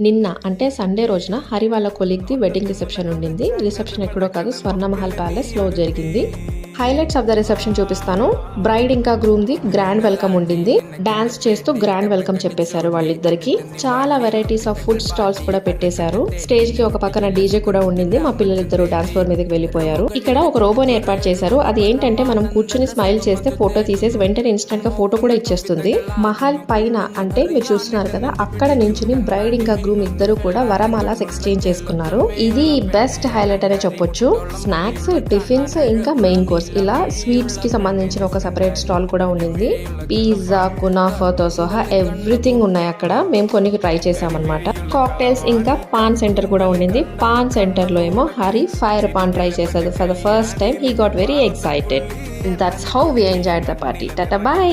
నిన్న అంటే సండే రోజున హరి వాళ్ళ కొలీగ్ది వెడ్డింగ్ రిసెప్షన్ ఉండింది. రిసెప్షన్ ఎక్కడో కాదు, స్వర్ణమహల్ ప్యాలెస్లో జరిగింది. హైలైట్స్ ఆఫ్ ద రిసెప్షన్ చూపిస్తాను. బ్రైడ్ ఇంకా గ్రూమ్ ది గ్రాండ్ వెల్కమ్ ఉండింది. డాన్స్ చేస్తూ గ్రాండ్ వెల్కమ్ చెప్పేశారు వాళ్ళిద్దరికి. చాలా వెరైటీస్ ఆఫ్ ఫుడ్ స్టాల్స్ కూడా పెట్టేశారు. స్టేజ్ కి ఒక పక్కన డీజే కూడా ఉండింది. మా పిల్లలిద్దరు డాన్స్ ఫ్లోర్ మీదకి వెళ్ళిపోయారు. ఇక్కడ ఒక రోబోని ఏర్పాటు చేశారు. అది ఏంటంటే మనం కూర్చుని స్మైల్ చేస్తే ఫోటో తీసేసి వెంటనే ఇన్స్టెంట్ గా ఫోటో కూడా ఇచ్చేస్తుంది. మహల్ పైన అంటే మీరు చూస్తున్నారు కదా, అక్కడ నించుని బ్రైడ్ ఇంకా గ్రూమ్ ఇద్దరు కూడా వరమాలాస్ ఎక్స్చేంజ్ చేసుకున్నారు. ఇది బెస్ట్ హైలైట్ అనే చెప్పొచ్చు. స్నాక్స్, టిఫిన్స్ ఇంకా మెయిన్ కోర్స్ ఇలా స్వీట్స్ కి సంబంధించిన ఒక సెపరేట్ స్టాల్ కూడా ఉండింది. పిజ్జా, కునాఫాతో సహా ఎవ్రీథింగ్ ఉన్నాయి అక్కడ. మేము కొన్ని ట్రై చేసామన్నమాట. కాక్టైల్స్ ఇంకా పాన్ సెంటర్ కూడా ఉండింది. పాన్ సెంటర్ లో ఏమో హరి ఫైర్ పాన్ ట్రై చేశాడు. For the first time he got very excited. That's how we enjoyed the party. Tata, by.